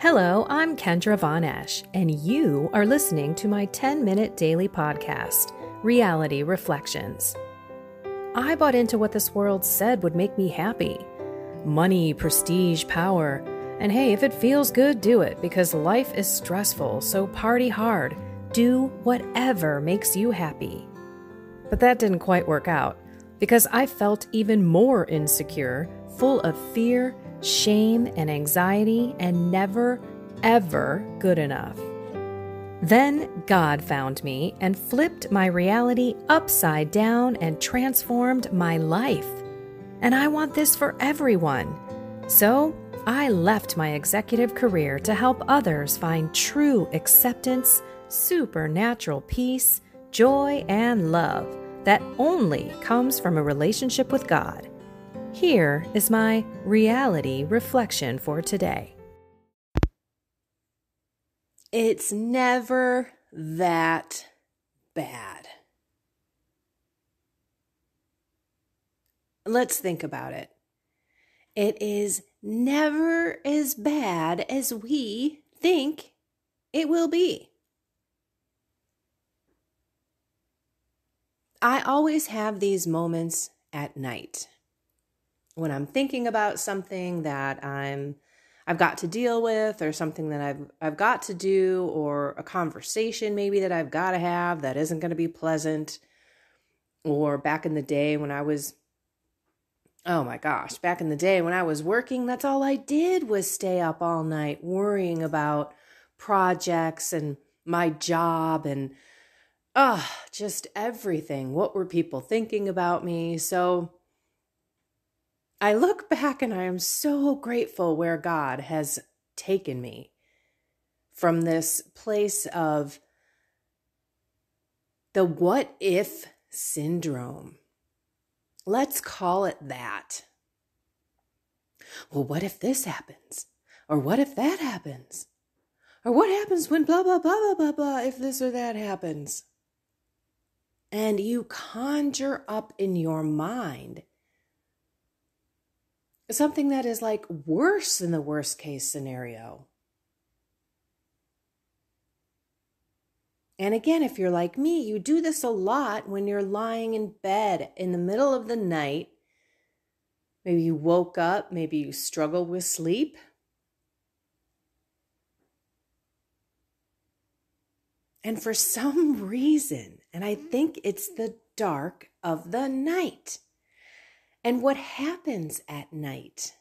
Hello, I'm Kendra Von Esch, and you are listening to my 10-minute daily podcast, Reality Reflections. I bought into what this world said would make me happy. Money, prestige, power. And hey, if it feels good, do it, because life is stressful, so party hard. Do whatever makes you happy. But that didn't quite work out, because I felt even more insecure, full of fear, shame, and anxiety, and never, ever good enough. Then God found me and flipped my reality upside down and transformed my life. And I want this for everyone. So I left my executive career to help others find true acceptance, supernatural peace, joy, and love that only comes from a relationship with God. Here is my reality reflection for today. It's never that bad. Let's think about it. It is never as bad as we think it will be. I always have these moments at night when I'm thinking about something that I've got to deal with, or something that I've got to do, or a conversation maybe that I've got to have that isn't going to be pleasant. Or back in the day when I was working, that's all I did was stay up all night worrying about projects and my job and just everything. What were people thinking about me? So I look back and I am so grateful where God has taken me from this place of the what if syndrome. Let's call it that. Well, what if this happens? Or what if that happens? Or what happens when blah, blah, blah, blah, blah, blah, if this or that happens? And you conjure up in your mind something that is like worse than the worst case scenario. And again, if you're like me, you do this a lot when you're lying in bed in the middle of the night. Maybe you woke up, maybe you struggle with sleep. And for some reason, and I think it's the dark of the night, and what happens at night.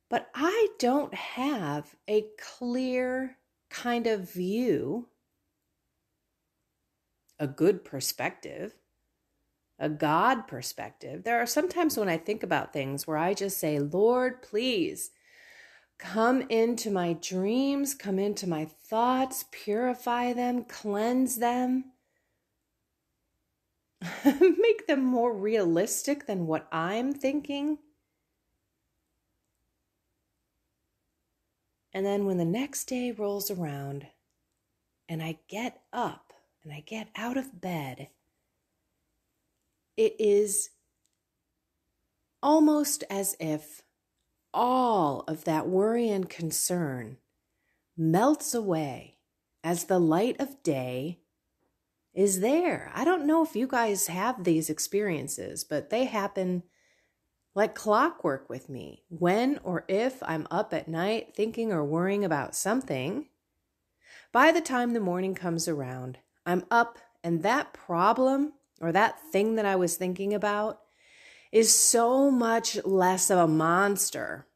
But I don't have a clear kind of view, a good perspective, a God perspective. There are sometimes when I think about things where I just say, Lord, please come into my dreams, come into my thoughts, purify them, cleanse them. Make them more realistic than what I'm thinking. And then when the next day rolls around and I get up and I get out of bed, it is almost as if all of that worry and concern melts away as the light of day is there. I don't know if you guys have these experiences, but they happen like clockwork with me. When or if I'm up at night thinking or worrying about something, by the time the morning comes around, I'm up and that problem or that thing that I was thinking about is so much less of a monster.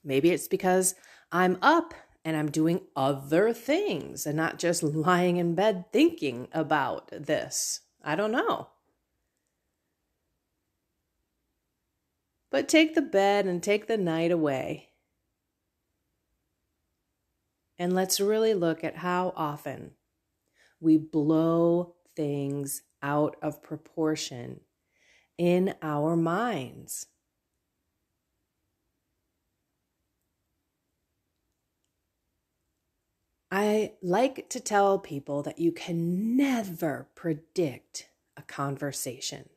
Maybe it's because I'm up and I'm doing other things and not just lying in bed thinking about this. I don't know. But take the bed and take the night away. And let's really look at how often we blow things out of proportion in our minds. I like to tell people that you can never predict a conversation.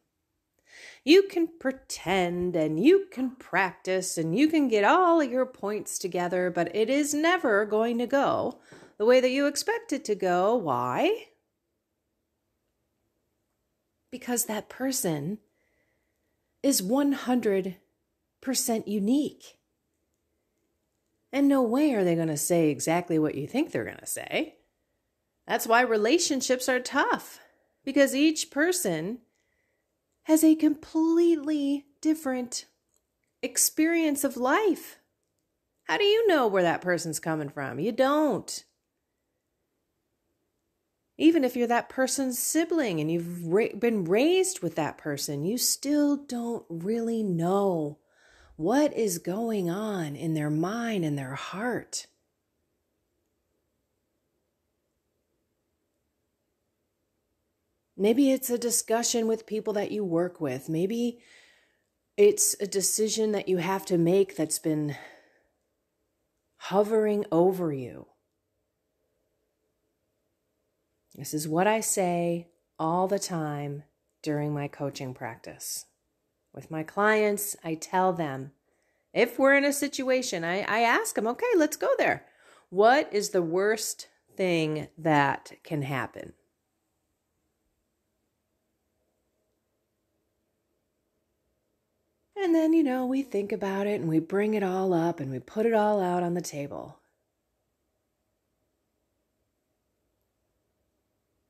You can pretend and you can practice and you can get all of your points together, but it is never going to go the way that you expect it to go. Why? Because that person is 100% unique. And no way are they going to say exactly what you think they're going to say. That's why relationships are tough, because each person has a completely different experience of life. How do you know where that person's coming from? You don't. Even if you're that person's sibling and you've been raised with that person, you still don't really know what is going on in their mind and their heart. Maybe it's a discussion with people that you work with. Maybe it's a decision that you have to make that's been hovering over you. This is what I say all the time during my coaching practice. With my clients, I tell them, if we're in a situation, I ask them, okay, let's go there. What is the worst thing that can happen? And then, we think about it and we bring it all up and we put it all out on the table.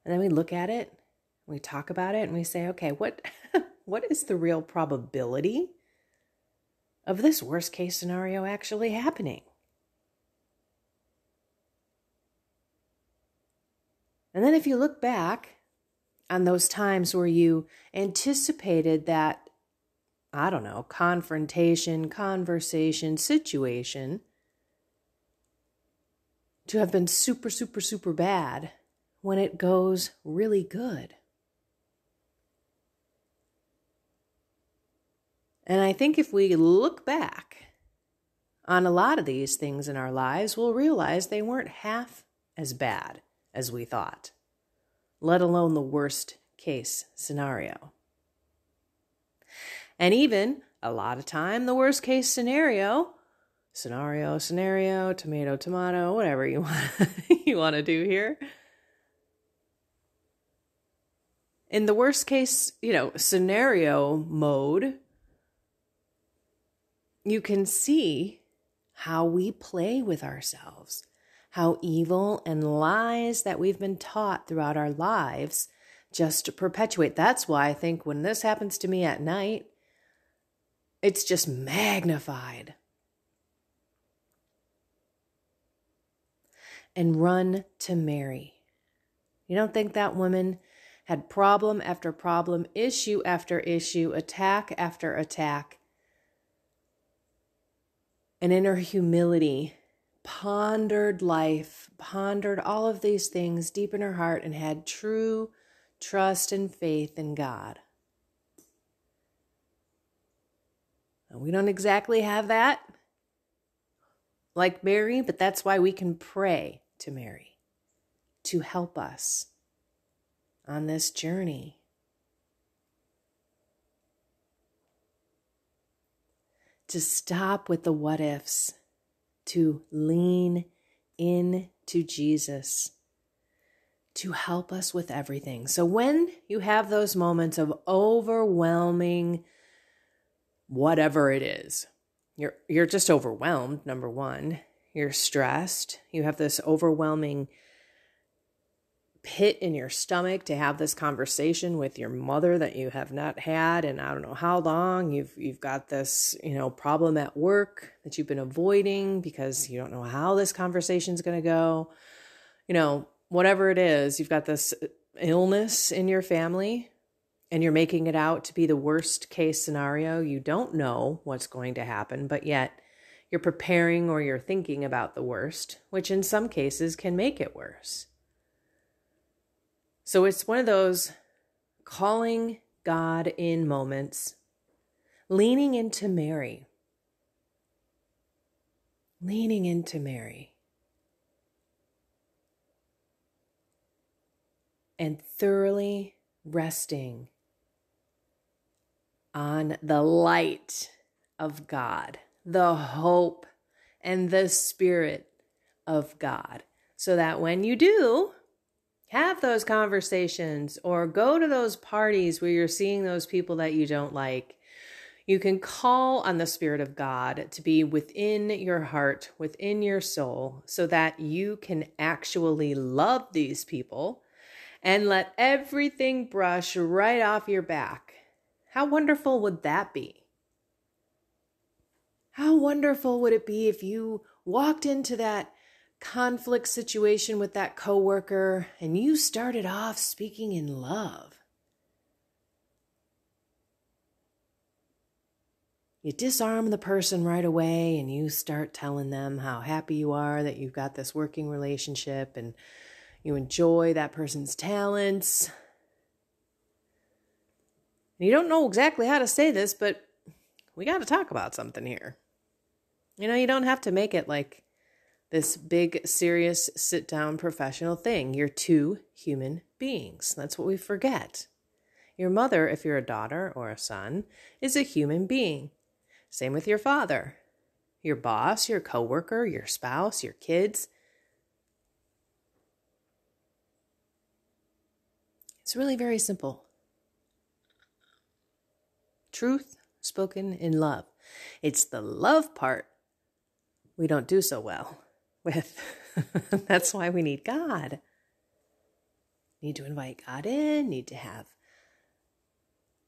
And then we look at it, we talk about it, and we say, okay, what is the real probability of this worst case scenario actually happening? And then if you look back on those times where you anticipated that, confrontation, conversation, situation to have been super, super, super bad, when it goes really good. And I think if we look back on a lot of these things in our lives, we'll realize they weren't half as bad as we thought, let alone the worst case scenario. And even a lot of time, the worst case scenario, tomato, whatever you want to do here. In the worst case, scenario mode, you can see how we play with ourselves, how evil and lies that we've been taught throughout our lives just to perpetuate. That's why I think when this happens to me at night, it's just magnified. And run to Mary. You don't think that woman had problem after problem, issue after issue, attack after attack, and in her humility, pondered life, pondered all of these things deep in her heart, and had true trust and faith in God. Now, we don't exactly have that like Mary, but that's why we can pray to Mary to help us on this journey. To stop with the what ifs, to lean into Jesus, to help us with everything. So when you have those moments of overwhelming whatever it is, you're just overwhelmed, number one. You're stressed. You have this overwhelming pit in your stomach to have this conversation with your mother that you have not had in I don't know how long. You've got this, problem at work that you've been avoiding because you don't know how this conversation is going to go. Whatever it is, you've got this illness in your family and you're making it out to be the worst case scenario. You don't know what's going to happen, but yet you're preparing or you're thinking about the worst, which in some cases can make it worse. So it's one of those calling God in moments, leaning into Mary. Leaning into Mary. And thoroughly resting on the light of God, the hope and the Spirit of God, so that when you do have those conversations or go to those parties where you're seeing those people that you don't like, you can call on the Spirit of God to be within your heart, within your soul, so that you can actually love these people and let everything brush right off your back. How wonderful would that be? How wonderful would it be if you walked into that conflict situation with that coworker and you started off speaking in love? You disarm the person right away and you start telling them how happy you are that you've got this working relationship and you enjoy that person's talents. And you don't know exactly how to say this, but we got to talk about something here. You don't have to make it like this big, serious, sit-down professional thing. You're two human beings. That's what we forget. Your mother, if you're a daughter or a son, is a human being. Same with your father. Your boss, your coworker, your spouse, your kids. It's really very simple. Truth spoken in love. It's the love part we don't do so well with. That's why we need God. Need to invite God in, need to have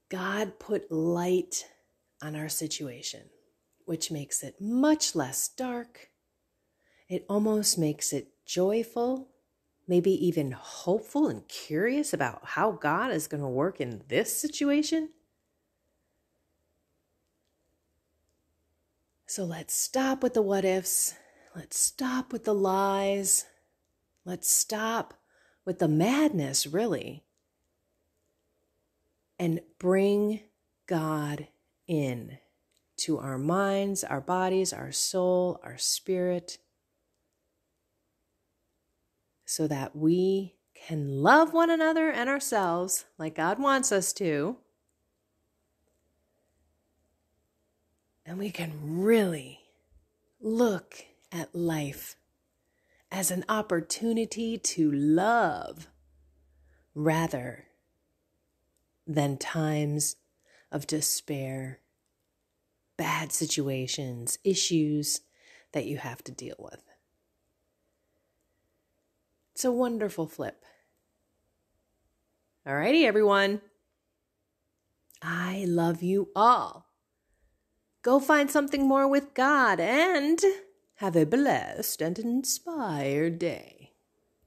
God put light on our situation, which makes it much less dark. It almost makes it joyful, maybe even hopeful and curious about how God is going to work in this situation. So let's stop with the what ifs. Let's stop with the lies. Let's stop with the madness, really. And bring God in to our minds, our bodies, our soul, our spirit, so that we can love one another and ourselves like God wants us to. And we can really look at life as an opportunity to love rather than times of despair, bad situations, issues that you have to deal with. It's a wonderful flip. Alrighty, everyone. I love you all. Go find something more with God and have a blessed and inspired day.